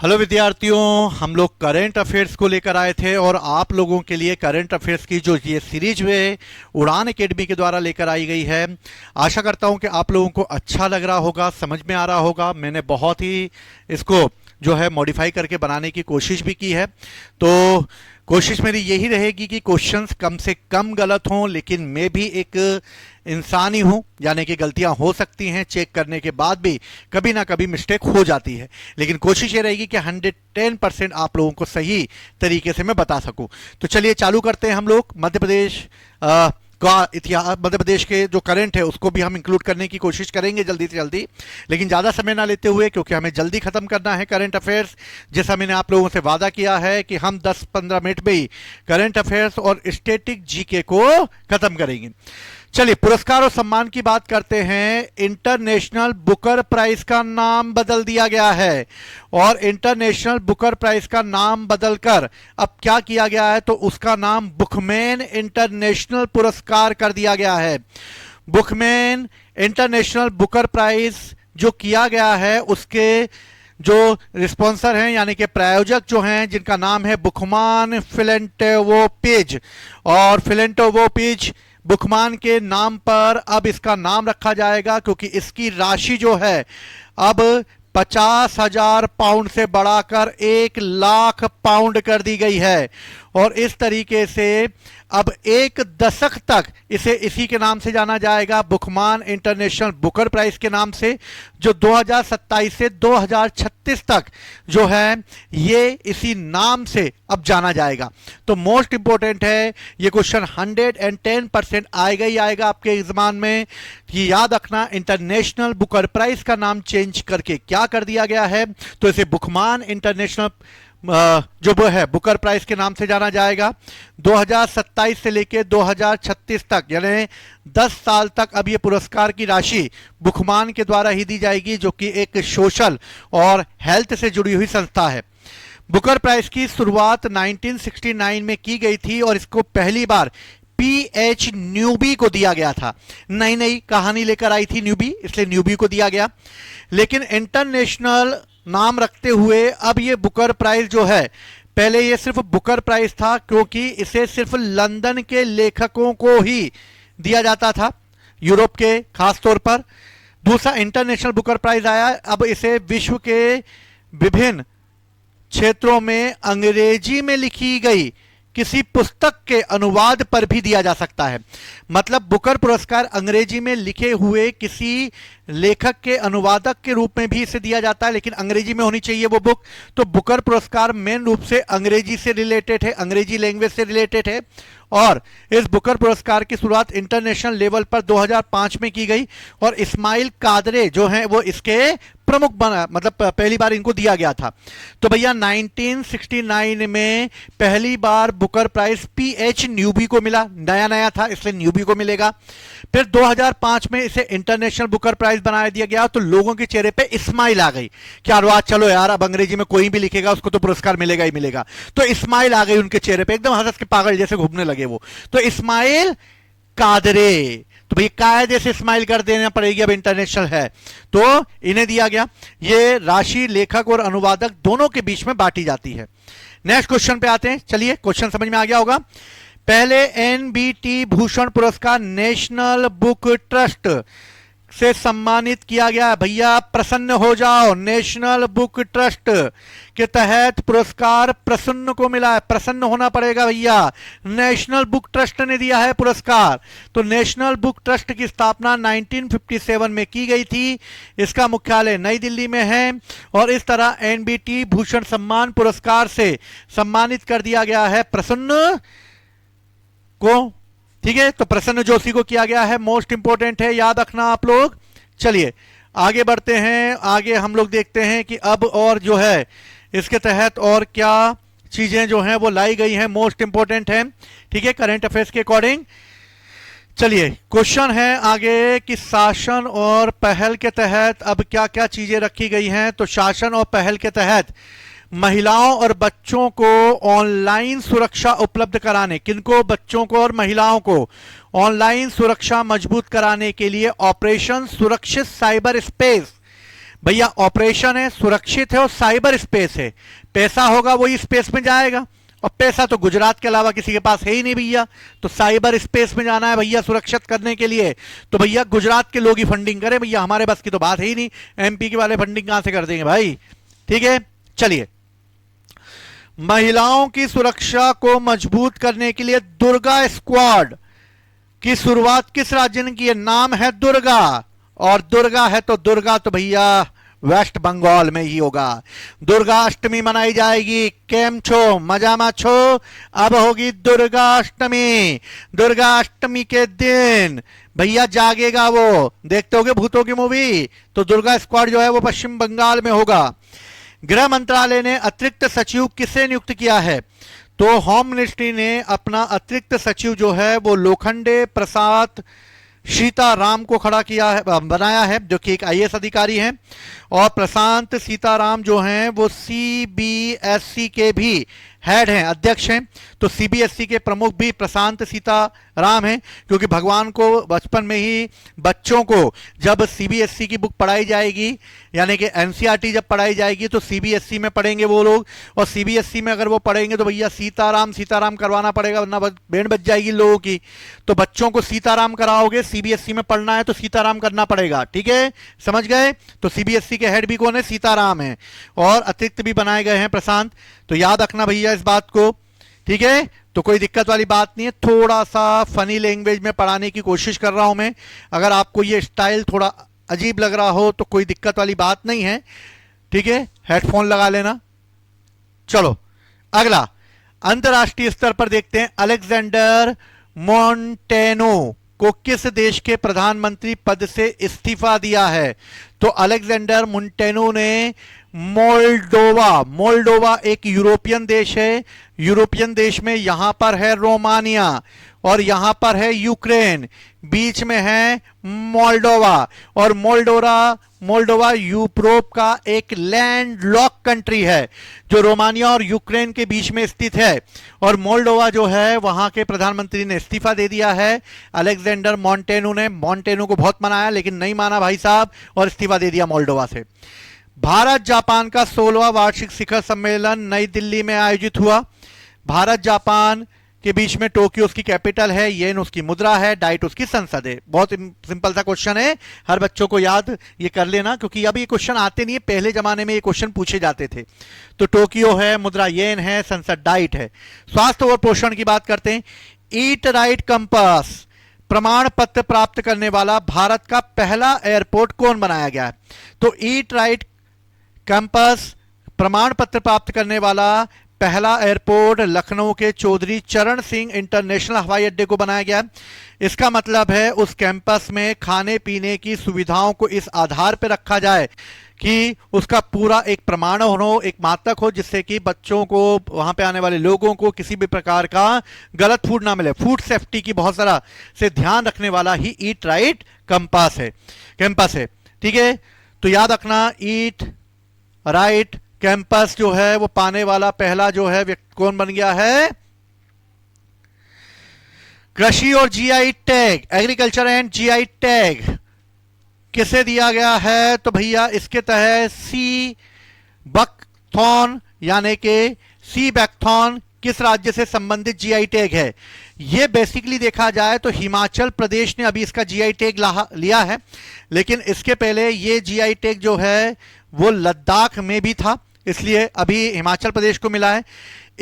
Hello विद्यार्थियों, हम लोग करंट अफेयर्स को लेकर आए थे और आप लोगों के लिए करंट अफेयर्स की जो ये सीरीज है उड़ान एकेडमी के द्वारा लेकर आई गई है। आशा करता हूं कि आप लोगों को अच्छा लग रहा होगा, समझ में आ रहा होगा। मैंने बहुत ही इसको जो है मॉडिफाई करके बनाने की कोशिश भी की है। तो कोशिश मेरी यही रहेगी कि क्वेश्चंस कम से कम गलत हों, लेकिन मैं भी एक इंसान ही हूं, यानी कि गलतियां हो सकती हैं। चेक करने के बाद भी कभी ना कभी मिस्टेक हो जाती है, लेकिन कोशिश ये रहेगी कि 110% आप लोगों को सही तरीके से मैं बता सकूं। तो चलिए चालू करते हैं हम लोग। मध्य प्रदेश का इतिहास, मध्य प्रदेश के जो करंट है उसको भी हम इंक्लूड करने की कोशिश करेंगे जल्दी से जल्दी, लेकिन ज़्यादा समय ना लेते हुए, क्योंकि हमें जल्दी खत्म करना है करंट अफेयर्स। जैसा मैंने आप लोगों से वादा किया है कि हम 10-15 मिनट में ही करंट अफेयर्स और स्टैटिक जीके को खत्म करेंगे। चलिए पुरस्कार और सम्मान की बात करते हैं। इंटरनेशनल बुकर प्राइज का नाम बदल दिया गया है और इंटरनेशनल बुकर प्राइज का नाम बदलकर अब क्या किया गया है, तो उसका नाम बुकमैन इंटरनेशनल पुरस्कार कर दिया गया है। बुकमैन इंटरनेशनल बुकर प्राइज जो किया गया है उसके जो रिस्पॉन्सर हैं, यानी कि प्रायोजक जो हैं, जिनका नाम है बुकमान फिलेंटोवोपिज, और फिलेंटोवोपिज बुकमान के नाम पर अब इसका नाम रखा जाएगा, क्योंकि इसकी राशि जो है अब 50,000 पाउंड से बढ़ाकर 1,00,000 पाउंड कर दी गई है। और इस तरीके से अब 1 दशक तक इसे इसी के नाम से जाना जाएगा, बुकमान इंटरनेशनल बुकर प्राइज के नाम से, जो 2027 से 2036 तक जो है ये इसी नाम से अब जाना जाएगा। तो मोस्ट इंपॉर्टेंट है ये क्वेश्चन, 110% आएगा ही आएगा आपके एग्जाम में। कि याद रखना, इंटरनेशनल बुकर प्राइज का नाम चेंज करके क्या कर दिया गया है, तो इसे बुकमान इंटरनेशनल जो वो है बुकर प्राइज के नाम से जाना जाएगा। 2027 से लेकर 2036 तक, यानी 10 साल तक अब ये पुरस्कार की राशि बुकमान के द्वारा ही दी जाएगी, जो कि एक सोशल और हेल्थ से जुड़ी हुई संस्था है। बुकर प्राइज की शुरुआत 1969 में की गई थी और इसको पहली बार PH न्यूबी को दिया गया था। नई नई कहानी लेकर आई थी न्यूबी, इसलिए न्यूबी को दिया गया। लेकिन इंटरनेशनल नाम रखते हुए अब ये बुकर प्राइज जो है, पहले ये सिर्फ बुकर प्राइज था क्योंकि इसे सिर्फ लंदन के लेखकों को ही दिया जाता था, यूरोप के खास तौर पर। दूसरा इंटरनेशनल बुकर प्राइज आया, अब इसे विश्व के विभिन्न क्षेत्रों में अंग्रेजी में लिखी गई किसी पुस्तक के अनुवाद पर भी दिया जा सकता है। मतलब बुकर पुरस्कार अंग्रेजी में लिखे हुए किसी लेखक के अनुवादक के रूप में भी इसे दिया जाता है, लेकिन अंग्रेजी में होनी चाहिए वो बुक। तो बुकर पुरस्कार मेन रूप से अंग्रेजी से रिलेटेड है, अंग्रेजी लैंग्वेज से रिलेटेड है। और इस बुकर पुरस्कार की शुरुआत इंटरनेशनल लेवल पर 2005 में की गई और इस्माइल कादरे जो हैं वो इसके प्रमुख बना, मतलब पहली बार इनको दिया गया था। तो भैया 1969 में पहली बार बुकर प्राइज PH न्यूबी को मिला, नया नया था इसलिए न्यूबी को मिलेगा। फिर 2005 में इसे इंटरनेशनल बुकर प्राइज बना दिया गया, तो लोगों के चेहरे पे स्माइल आ गई कि आज चलो यार, अब अंग्रेजी में कोई भी लिखेगा उसको तो पुरस्कार मिलेगा ही मिलेगा। तो स्माइल आ गई उनके चेहरे पे, एकदम हंस के पागल जैसे घूमने लगे वो। तो इस्माइल कादरे, तो भाई कायदे से स्माइल कर देना पड़ेगी, अब इंटरनेशनल है तो इन्हें दिया गया। ये राशि लेखक और अनुवादक दोनों के बीच में बांटी जाती है। नेक्स्ट क्वेश्चन पे आते हैं। चलिए क्वेश्चन समझ में आ गया होगा। पहले NBT भूषण पुरस्कार नेशनल बुक ट्रस्ट से सम्मानित किया गया। भैया प्रसन्न हो जाओ, नेशनल बुक ट्रस्ट के तहत पुरस्कार प्रसन्न को मिला है। प्रसन्न होना पड़ेगा भैया, नेशनल बुक ट्रस्ट ने दिया है पुरस्कार। तो नेशनल बुक ट्रस्ट की स्थापना 1957 में की गई थी। इसका मुख्यालय नई दिल्ली में है और इस तरह NBT भूषण सम्मान पुरस्कार से सम्मानित कर दिया गया है प्रसन्न को। ठीक है, तो प्रसन्न जोशी को किया गया है। मोस्ट इंपोर्टेंट है, याद रखना आप लोग। चलिए आगे बढ़ते हैं। आगे हम लोग देखते हैं कि अब और जो है इसके तहत और क्या चीजें जो हैं वो लाई गई हैं, मोस्ट इंपोर्टेंट है। ठीक है, करंट अफेयर्स के अकॉर्डिंग। चलिए क्वेश्चन है आगे कि शासन और पहल के तहत अब क्या क्या चीजें रखी गई हैं। तो शासन और पहल के तहत महिलाओं और बच्चों को ऑनलाइन सुरक्षा उपलब्ध कराने, किनको, बच्चों को और महिलाओं को ऑनलाइन सुरक्षा मजबूत कराने के लिए ऑपरेशन सुरक्षित साइबर स्पेस भैया ऑपरेशन है, सुरक्षित है और साइबर स्पेस है। पैसा होगा वही स्पेस में जाएगा, और पैसा तो गुजरात के अलावा किसी के पास है ही नहीं भैया। तो साइबर स्पेस में जाना है भैया सुरक्षित करने के लिए, तो भैया गुजरात के लोग ही फंडिंग करें भैया, हमारे बस की तो बात है ही नहीं। एमपी के वाले फंडिंग कहां से कर देंगे भाई। ठीक है, चलिए। महिलाओं की सुरक्षा को मजबूत करने के लिए दुर्गा स्क्वाड की शुरुआत किस राज्य ने की है? नाम है दुर्गा, और दुर्गा है तो दुर्गा तो भैया वेस्ट बंगाल में ही होगा। दुर्गा अष्टमी मनाई जाएगी। केम छो, मजा मा छो। अब होगी दुर्गा अष्टमी। दुर्गा अष्टमी के दिन भैया जागेगा वो, देखते होगे भूतों की मूवी, तो दुर्गा स्क्वाड जो है वो पश्चिम बंगाल में होगा। गृह मंत्रालय ने अतिरिक्त सचिव किसे नियुक्त किया है? तो होम मिनिस्ट्री ने अपना अतिरिक्त सचिव जो है वो लोखंडे प्रसाद सीताराम को खड़ा किया है, बनाया है, जो कि एक आईएएस अधिकारी हैं। और प्रशांत सीताराम जो हैं वो सीबीएसई के भी हेड हैं, अध्यक्ष हैं। तो सीबीएसई के प्रमुख भी प्रशांत सीताराम हैं, क्योंकि भगवान को बचपन में ही बच्चों को जब सीबीएसई की बुक पढ़ाई जाएगी, यानी कि एनसीईआरटी जब पढ़ाई जाएगी, तो सीबीएसई में पढ़ेंगे वो लोग। और सीबीएसई में अगर वो पढ़ेंगे तो भैया सीताराम सीताराम करवाना पड़ेगा, वरना बैंड बज जाएगी लोगों की। तो बच्चों को सीताराम कराओगे, सीबीएसई में पढ़ना है तो सीताराम करना पड़ेगा। ठीक है, समझ गए। तो सीबीएसई के हेड भी कौन है? सीताराम है। और अतिरिक्त भी बनाए गए हैं प्रशांत। तो याद रखना भैया इस बात को। ठीक है, तो कोई दिक्कत वाली बात नहीं है। थोड़ा सा फनी लैंग्वेज में पढ़ाने की कोशिश कर रहा हूं मैं। अगर आपको ये स्टाइल थोड़ा अजीब लग रहा हो तो कोई दिक्कत वाली बात नहीं है। ठीक है, हेडफोन लगा लेना। चलो अगला, अंतरराष्ट्रीय स्तर पर देखते हैं। अलेक्जेंडर मोंटेनो को किस देश के प्रधानमंत्री पद से इस्तीफा दिया है? तो अलेक्जेंडर मोंटेनो ने मोल्डोवा, मोल्डोवा एक यूरोपियन देश है। यूरोपियन देश में यहां पर है रोमानिया और यहां पर है यूक्रेन, बीच में है मोल्डोवा। और मोल्डोवा यूरोप का एक लैंडलॉक कंट्री है जो रोमानिया और यूक्रेन के बीच में स्थित है। और मोल्डोवा जो है वहां के प्रधानमंत्री ने इस्तीफा दे दिया है। अलेक्जेंडर मोंटेनो ने मोंटेनो को बहुत मनाया लेकिन नहीं माना भाई साहब, और इस्तीफा दे दिया मोल्डोवा से। भारत जापान का 16वां वार्षिक शिखर सम्मेलन नई दिल्ली में आयोजित हुआ। भारत जापान के बीच में टोक्यो उसकी कैपिटल है, येन उसकी मुद्रा है, डाइट उसकी संसद है। बहुत सिंपल सा क्वेश्चन है, हर बच्चों को याद ये कर लेना, क्योंकि अब ये क्वेश्चन आते नहीं है, पहले जमाने में ये क्वेश्चन पूछे जाते थे। तो टोक्यो है, मुद्रा येन है, संसद डाइट है। स्वास्थ्य और पोषण की बात करते हैं। ईट राइट कंपास प्रमाण पत्र प्राप्त करने वाला भारत का पहला एयरपोर्ट कौन बनाया गया है? तो ईट राइट कैंपस प्रमाण पत्र प्राप्त करने वाला पहला एयरपोर्ट लखनऊ के चौधरी चरण सिंह इंटरनेशनल हवाई अड्डे को बनाया गया। इसका मतलब है उस कैंपस में खाने पीने की सुविधाओं को इस आधार पर रखा जाए कि उसका पूरा एक प्रमाण हो, एक मात्रक हो, जिससे कि बच्चों को, वहां पे आने वाले लोगों को किसी भी प्रकार का गलत फूड ना मिले। फूड सेफ्टी की बहुत सारा से ध्यान रखने वाला ही ईट राइट कैंपस है। ठीक है, तो याद रखना ईट राइट कैंपस जो है वो पाने वाला पहला जो है व्यक्ति कौन बन गया है? कृषि और GI tag, agriculture and GI tag किसे दिया गया है? तो भैया इसके तहत सी बकथॉर्न यानी कि सी बैकथॉर्न किस राज्य से संबंधित जीआई टैग है? ये बेसिकली देखा जाए तो हिमाचल प्रदेश ने अभी इसका जीआई टैग लिया है, लेकिन इसके पहले ये जीआई टैग जो है वो लद्दाख में भी था, इसलिए अभी हिमाचल प्रदेश को मिला है।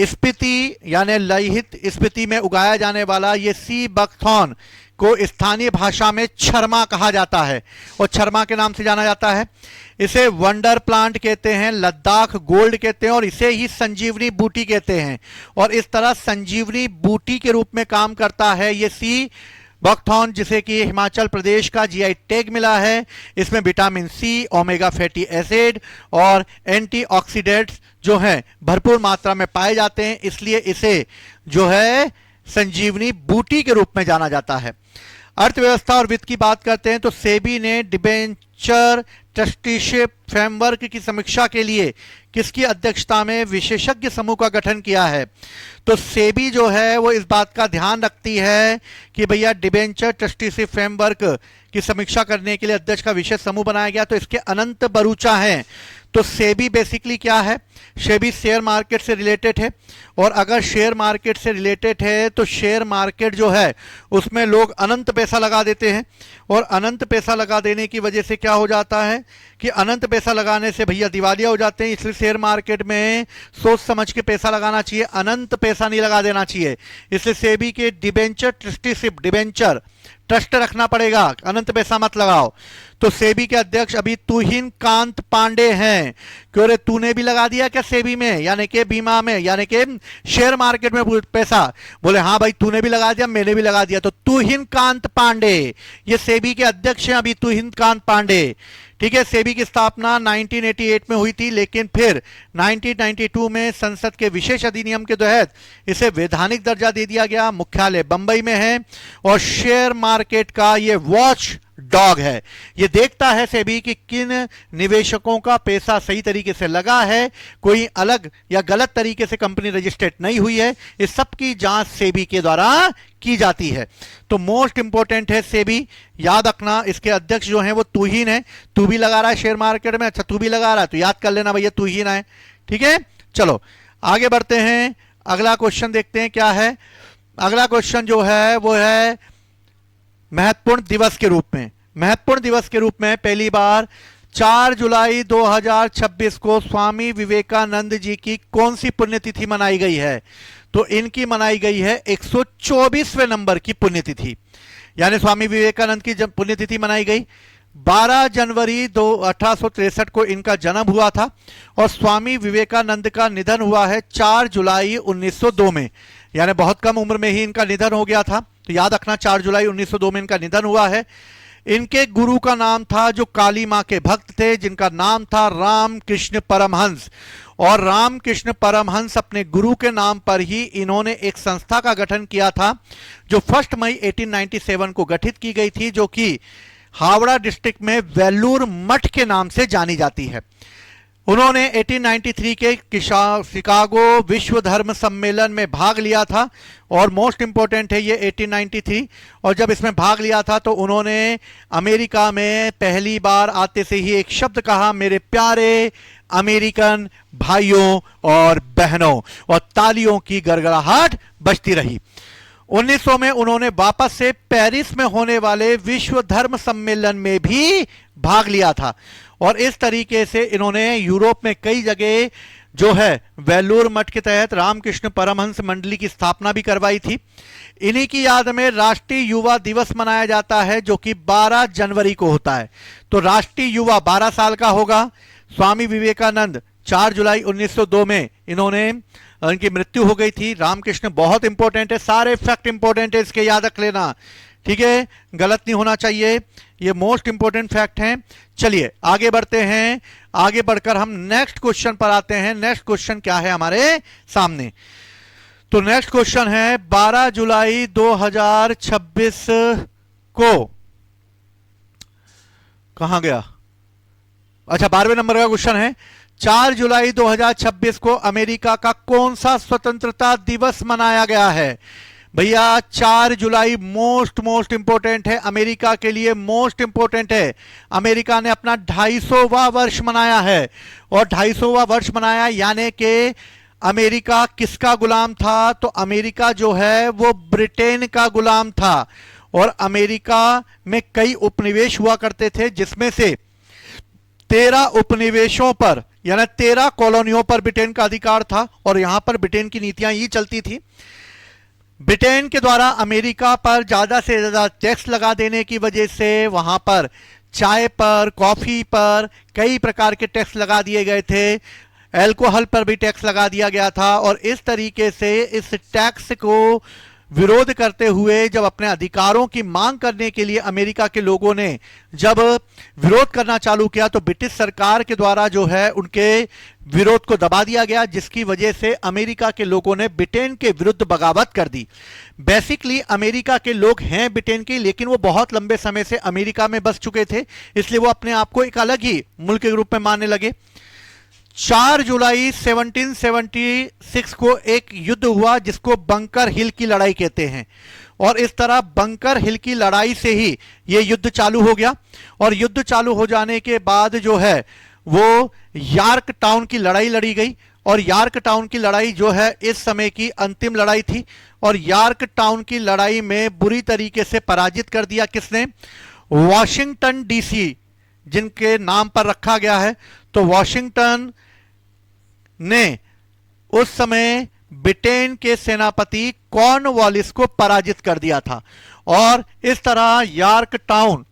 स्पीति यानी लयहित स्पीति में उगाया जाने वाला ये सी बकथॉर्न को स्थानीय भाषा में छरमा कहा जाता है और छरमा के नाम से जाना जाता है। इसे वंडर प्लांट कहते हैं, लद्दाख गोल्ड कहते हैं और इसे ही संजीवनी बूटी कहते हैं। और इस तरह संजीवनी बूटी के रूप में काम करता है ये सी बकथॉर्न, जिसे कि हिमाचल प्रदेश का जीआई टैग मिला है। इसमें vitamin C, omega fatty acid और एंटीऑक्सीडेंट्स जो हैं भरपूर मात्रा में पाए जाते हैं, इसलिए इसे जो है संजीवनी बूटी के रूप में जाना जाता है। अर्थव्यवस्था और वित्त की बात करते हैं तो सेबी ने डिबेंचर ट्रस्टीशिप फ्रेमवर्क की समीक्षा के लिए किसकी अध्यक्षता में विशेषज्ञ समूह का गठन किया है? तो सेबी जो है वो इस बात का ध्यान रखती है कि भैया डिबेंचर ट्रस्टीशिप फ्रेमवर्क की समीक्षा करने के लिए अध्यक्ष का विशेष समूह बनाया गया, तो इसके अनंत बरूचा हैं। तो सेबी बेसिकली क्या है? सेबी शेयर मार्केट से रिलेटेड है, और अगर शेयर मार्केट से रिलेटेड है तो शेयर मार्केट जो है उसमें लोग अनंत पैसा लगा देते हैं, और अनंत पैसा लगा देने की वजह से क्या हो जाता है कि अनंत पैसा लगाने से भैया दिवालिया हो जाते हैं। इसलिए शेयर मार्केट में सोच समझ के पैसा लगाना चाहिए, अनंत पैसा नहीं लगा देना चाहिए। इसलिए सेबी के डिबेंचर ट्रस्टीशिप, डिबेंचर ट्रस्ट रखना पड़ेगा, अनंत पैसा मत लगाओ। तो सेबी के अध्यक्ष अभी तुहिन कांत पांडे हैं। क्यों रे, तूने भी लगा दिया क्या सेबी में, यानी कि बीमा में, यानी कि शेयर मार्केट में पैसा? बोले हाँ भाई, तूने भी लगा दिया, मैंने भी लगा दिया। तो तुहिन कांत पांडे ये सेबी के अध्यक्ष हैं अभी, तुहिन कांत पांडे। ठीक है, सेबी की स्थापना 1988 में हुई थी, लेकिन फिर 1992 में संसद के विशेष अधिनियम के तहत इसे वैधानिक दर्जा दे दिया गया। मुख्यालय बंबई में है, और शेयर मार्केट का ये वॉच डॉग है। ये देखता है सेबी कि किन निवेशकों का पैसा सही तरीके से लगा है, कोई अलग या गलत तरीके से कंपनी रजिस्टर्ड नहीं हुई है। इस सब की जांच सेबी के द्वारा की जाती है। तो मोस्ट इंपॉर्टेंट है सेबी, याद रखना। इसके अध्यक्ष जो है वो तुहिन है। तू भी लगा रहा है शेयर मार्केट में, अच्छा तू भी लगा रहा है तो याद कर लेना भैया, तुहिन है। ठीक है, चलो आगे बढ़ते हैं। अगला क्वेश्चन देखते हैं क्या है। अगला क्वेश्चन जो है वो है महत्वपूर्ण दिवस के रूप में। महत्वपूर्ण दिवस के रूप में पहली बार 4 जुलाई 2026 को स्वामी विवेकानंद जी की कौन सी पुण्यतिथि मनाई गई है? तो इनकी मनाई गई है 124वें नंबर की पुण्यतिथि, यानी स्वामी विवेकानंद की जब पुण्यतिथि मनाई गई 12 जनवरी 1863 को इनका जन्म हुआ था, और स्वामी विवेकानंद का निधन हुआ है 4 जुलाई 1902 में, यानी बहुत कम उम्र में ही इनका निधन हो गया था। तो याद रखना 4 जुलाई 1902 में इनका निधन हुआ है। इनके गुरु का नाम था, जो काली मां के भक्त थे, जिनका नाम था रामकृष्ण परमहंस। और रामकृष्ण परमहंस अपने गुरु के नाम पर ही इन्होंने एक संस्था का गठन किया था, जो 1 मई 1897 को गठित की गई थी, जो कि हावड़ा डिस्ट्रिक्ट में वेल्लूर मठ के नाम से जानी जाती है। उन्होंने 1893 के शिकागो विश्व धर्म सम्मेलन में भाग लिया था, और मोस्ट इंपॉर्टेंट है ये 1893। और जब इसमें भाग लिया था तो उन्होंने अमेरिका में पहली बार आते से ही एक शब्द कहा, मेरे प्यारे अमेरिकन भाइयों और बहनों, और तालियों की गड़गड़ाहट बजती रही। 1900 में उन्होंने वापस से पेरिस में होने वाले विश्व धर्म सम्मेलन में भी भाग लिया था, और इस तरीके से इन्होंने यूरोप में कई जगह जो है वेल्लूर मठ के तहत रामकृष्ण परमहंस मंडली की स्थापना भी करवाई थी। इन्हीं की याद में राष्ट्रीय युवा दिवस मनाया जाता है, जो कि 12 जनवरी को होता है। तो राष्ट्रीय युवा 12 साल का होगा। स्वामी विवेकानंद 4 जुलाई 1902 में इनकी मृत्यु हो गई थी। रामकृष्ण बहुत इंपॉर्टेंट है, सारे फैक्ट इंपॉर्टेंट है, इसके याद रख लेना। ठीक है, गलत नहीं होना चाहिए, ये मोस्ट इंपॉर्टेंट फैक्ट हैं। चलिए आगे बढ़ते हैं। आगे बढ़कर हम नेक्स्ट क्वेश्चन पर आते हैं। नेक्स्ट क्वेश्चन क्या है हमारे सामने? तो नेक्स्ट क्वेश्चन है 12 जुलाई 2026 को, कहां गया, अच्छा 12वें नंबर का क्वेश्चन है। 4 जुलाई 2026 को अमेरिका का कौन सा स्वतंत्रता दिवस मनाया गया है? भैया 4 जुलाई मोस्ट इंपोर्टेंट है, अमेरिका के लिए मोस्ट इंपोर्टेंट है। अमेरिका ने अपना 250वां वर्ष मनाया है, और 250वां वर्ष मनाया, यानी कि अमेरिका किसका गुलाम था? तो अमेरिका जो है वो ब्रिटेन का गुलाम था, और अमेरिका में कई उपनिवेश हुआ करते थे, जिसमें से 13 उपनिवेशों पर यानी 13 कॉलोनियों पर ब्रिटेन का अधिकार था, और यहां पर ब्रिटेन की नीतियां ये चलती थी। ब्रिटेन के द्वारा अमेरिका पर ज्यादा से ज्यादा टैक्स लगा देने की वजह से वहां पर चाय पर, कॉफी पर कई प्रकार के टैक्स लगा दिए गए थे, अल्कोहल पर भी टैक्स लगा दिया गया था। और इस तरीके से इस टैक्स को विरोध करते हुए जब अपने अधिकारों की मांग करने के लिए अमेरिका के लोगों ने जब विरोध करना चालू किया, तो ब्रिटिश सरकार के द्वारा जो है उनके विरोध को दबा दिया गया, जिसकी वजह से अमेरिका के लोगों ने ब्रिटेन के विरुद्ध बगावत कर दी। बेसिकली अमेरिका के लोग हैं ब्रिटेन के, लेकिन वो बहुत लंबे समय से अमेरिका में बस चुके थे, इसलिए वो अपने आप को एक अलग ही मुल्क के रूप में मानने लगे। 4 जुलाई 1776 को एक युद्ध हुआ, जिसको बंकर हिल की लड़ाई कहते हैं। और इस तरह बंकर हिल की लड़ाई से ही ये युद्ध चालू हो गया। और युद्ध चालू हो जाने के बाद जो है वो यार्क टाउन की लड़ाई लड़ी गई, और यार्क टाउन की लड़ाई जो है इस समय की अंतिम लड़ाई थी। और यार्क टाउन की लड़ाई में बुरी तरीके से पराजित कर दिया किसने? वॉशिंगटन डीसी, जिनके नाम पर रखा गया है। तो वॉशिंगटन ने उस समय ब्रिटेन के सेनापति कॉर्नवालिस को पराजित कर दिया था। और इस तरह यार्क टाउन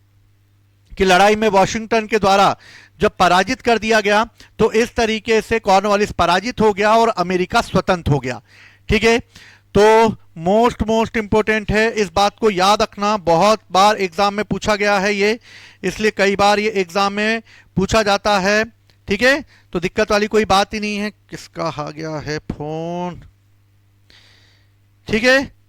की लड़ाई में वॉशिंगटन के द्वारा जब पराजित कर दिया गया तो इस तरीके से कॉर्नवालिस पराजित हो गया और अमेरिका स्वतंत्र हो गया। ठीक है, तो मोस्ट इंपोर्टेंट है, इस बात को याद रखना। बहुत बार एग्जाम में पूछा गया है ये, इसलिए कई बार ये एग्जाम में पूछा जाता है। ठीक है, तो दिक्कत वाली कोई बात ही नहीं है। किसका आ गया है फोन? ठीक है,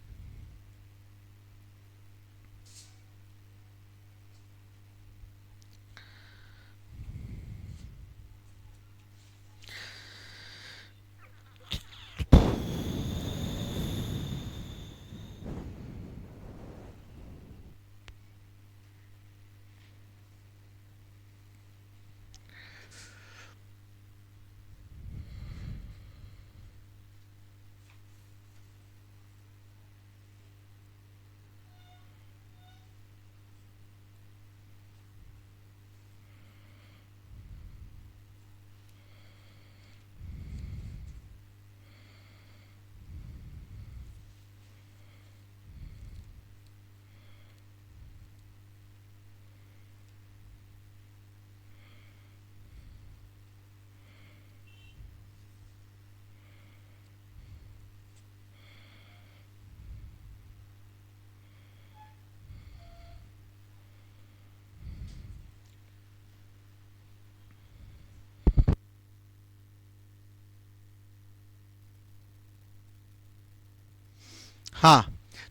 हाँ,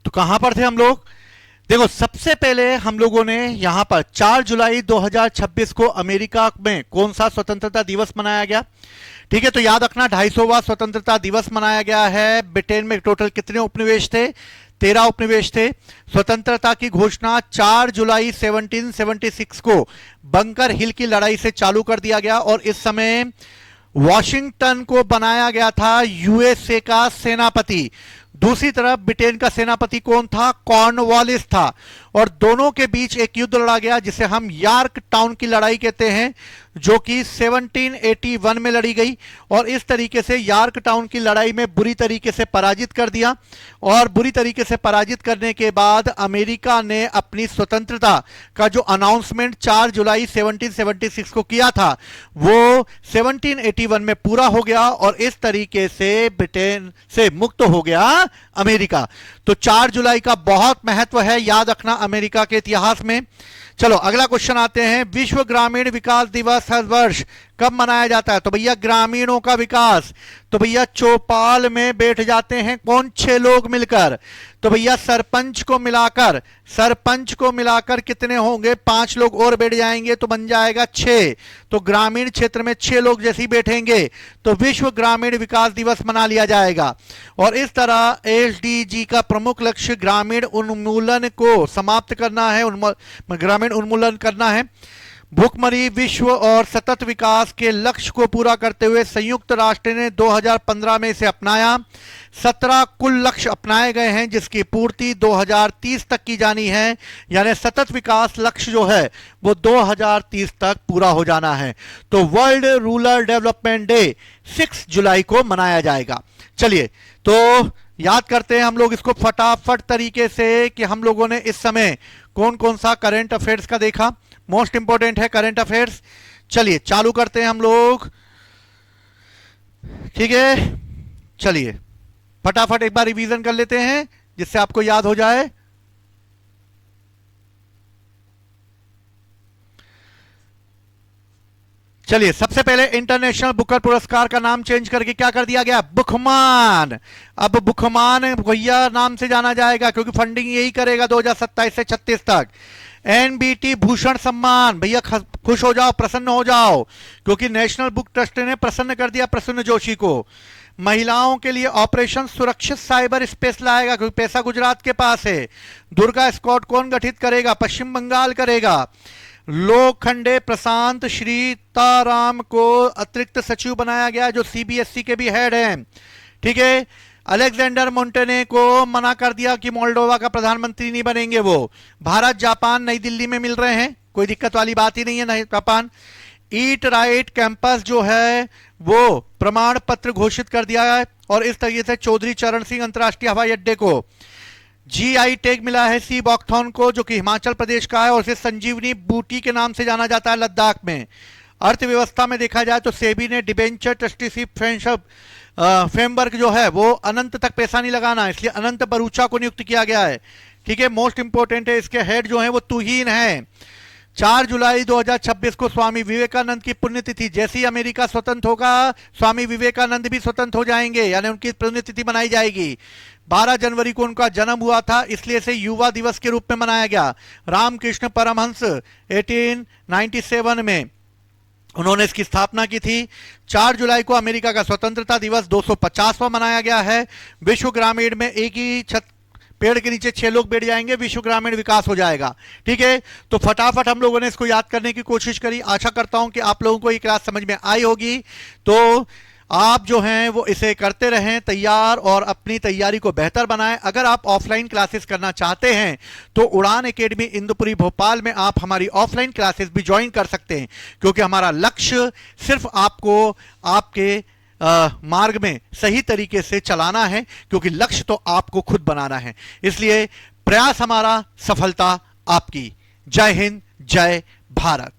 तो कहां पर थे हम लोग? देखो, सबसे पहले हम लोगों ने यहां पर 4 जुलाई 2026 को अमेरिका में कौन सा स्वतंत्रता दिवस मनाया गया? ठीक है, तो याद रखना 250वां स्वतंत्रता दिवस मनाया गया है। ब्रिटेन में टोटल कितने उपनिवेश थे? 13 उपनिवेश थे। स्वतंत्रता की घोषणा 4 जुलाई 1776 को बंकर हिल की लड़ाई से चालू कर दिया गया, और इस समय वॉशिंगटन को बनाया गया था यूएसए का सेनापति। दूसरी तरफ ब्रिटेन का सेनापति कौन था? कॉर्नवालिस था। और दोनों के बीच एक युद्ध लड़ा गया जिसे हम यार्क टाउन की लड़ाई कहते हैं, जो कि 1781 में लड़ी गई। और इस तरीके से यार्क टाउन की लड़ाई में बुरी तरीके से पराजित कर दिया। और बुरी तरीके से पराजित करने के बाद अमेरिका ने अपनी स्वतंत्रता का जो अनाउंसमेंट 4 जुलाई 1776 को किया था वो 1781 में पूरा हो गया, और इस तरीके से ब्रिटेन से मुक्त हो गया अमेरिका। तो 4 जुलाई का बहुत महत्व है, याद रखना अमेरिका के इतिहास में। चलो अगला क्वेश्चन आते हैं। विश्व ग्रामीण विकास दिवस हर वर्ष कब मनाया जाता है? तो भैया ग्रामीणों का विकास, तो भैया चौपाल में बैठ जाते हैं कौन? 6 लोग मिलकर। तो भैया सरपंच को मिलाकर कितने होंगे? 5 लोग और बैठ जाएंगे तो बन जाएगा 6। तो ग्रामीण क्षेत्र में 6 लोग जैसे ही बैठेंगे तो विश्व ग्रामीण विकास दिवस मना लिया जाएगा। और इस तरह एसडीजी का प्रमुख लक्ष्य ग्रामीण उन्मूलन को समाप्त करना है, ग्रामीण उन्मूलन करना है। भूखमरी, विश्व और सतत विकास के लक्ष्य को पूरा करते हुए संयुक्त राष्ट्र ने 2015 में इसे अपनाया। 17 कुल लक्ष्य अपनाए गए हैं जिसकी पूर्ति 2030 तक की जानी है, यानी सतत विकास लक्ष्य जो है वो 2030 तक पूरा हो जाना है। तो वर्ल्ड रूरल डेवलपमेंट डे 6 जुलाई को मनाया जाएगा। चलिए तो याद करते हैं हम लोग इसको फटाफट तरीके से कि हम लोगों ने इस समय कौन कौन सा करंट अफेयर्स का देखा। मोस्ट इंपोर्टेंट है करंट अफेयर्स। चलिए चालू करते हैं हम लोग। ठीक है, चलिए फटाफट एक बार रिवीजन कर लेते हैं जिससे आपको याद हो जाए। चलिए सबसे पहले इंटरनेशनल बुकर पुरस्कार का नाम चेंज करके क्या कर दिया गया? बुकमान। अब बुकमान भैया नाम से जाना जाएगा क्योंकि फंडिंग यही करेगा 2027 से 36 तक। एनबीटी भूषण सम्मान, भैया खुश हो जाओ, प्रसन्न हो जाओ, क्योंकि नेशनल बुक ट्रस्ट ने प्रसन्न कर दिया प्रसन्न जोशी को। महिलाओं के लिए ऑपरेशन सुरक्षित साइबर स्पेस लाएगा, क्योंकि पैसा गुजरात के पास है। दुर्गा स्क्वाड कौन गठित करेगा? पश्चिम बंगाल करेगा। लोखंडे प्रशांत श्रीताराम को अतिरिक्त सचिव बनाया गया, जो सीबीएसई के भी हेड हैं। ठीक है। अलेक्जेंडर मोंटेने को मना कर दिया कि मोल्डोवा का प्रधानमंत्री नहीं बनेंगे वो। भारत जापान नई दिल्ली में मिल रहे हैं, कोई दिक्कत वाली बात ही नहीं है। नहीं जापान ईट राइट कैंपस जो है वो प्रमाण पत्र घोषित कर दिया है, और इस तरीके से चौधरी चरण सिंह अंतर्राष्ट्रीय हवाई अड्डे को जीआई टैग मिला है सी बॉक्थॉन को, जो कि हिमाचल प्रदेश का है, और इसे संजीवनी बूटी के नाम से जाना जाता है लद्दाख में। अर्थव्यवस्था में देखा जाए तो सेबी ने डिबेंचर ट्रस्टीशिप फ्रेमवर्क जो है वो अनंत तक पैसा नहीं लगाना, इसलिए अनंत बरूचा को नियुक्त किया गया है। ठीक है। मोस्ट इंपोर्टेंट है, इसके हेड जो है वो तुहीन है। 4 जुलाई 2026 को स्वामी विवेकानंद की पुण्यतिथि, जैसे ही अमेरिका स्वतंत्र होगा स्वामी विवेकानंद भी स्वतंत्र हो जाएंगे, यानी उनकी पुण्यतिथि मनाई जाएगी। 12 जनवरी को उनका जन्म हुआ था, इसलिए इसे युवा दिवस के रूप में मनाया गया। रामकृष्ण परमहंस 1897 में उन्होंने इसकी स्थापना की थी। 4 जुलाई को अमेरिका का स्वतंत्रता दिवस 250वां मनाया गया है। विश्व ग्रामीण में एक ही छत पेड़ के नीचे 6 लोग बैठ जाएंगे, विश्व ग्रामीण विकास हो जाएगा। ठीक है। तो फटाफट हम लोगों ने इसको याद करने की कोशिश करी। आशा करता हूं कि आप लोगों को ये क्लास समझ में आई होगी। तो आप जो हैं वो इसे करते रहें तैयार, और अपनी तैयारी को बेहतर बनाएं। अगर आप ऑफलाइन क्लासेस करना चाहते हैं तो उड़ान एकेडमी इंदुपुरी भोपाल में आप हमारी ऑफलाइन क्लासेस भी ज्वाइन कर सकते हैं, क्योंकि हमारा लक्ष्य सिर्फ आपको आपके मार्ग में सही तरीके से चलाना है, क्योंकि लक्ष्य तो आपको खुद बनाना है। इसलिए प्रयास हमारा, सफलता आपकी। जय हिंद, जय भारत।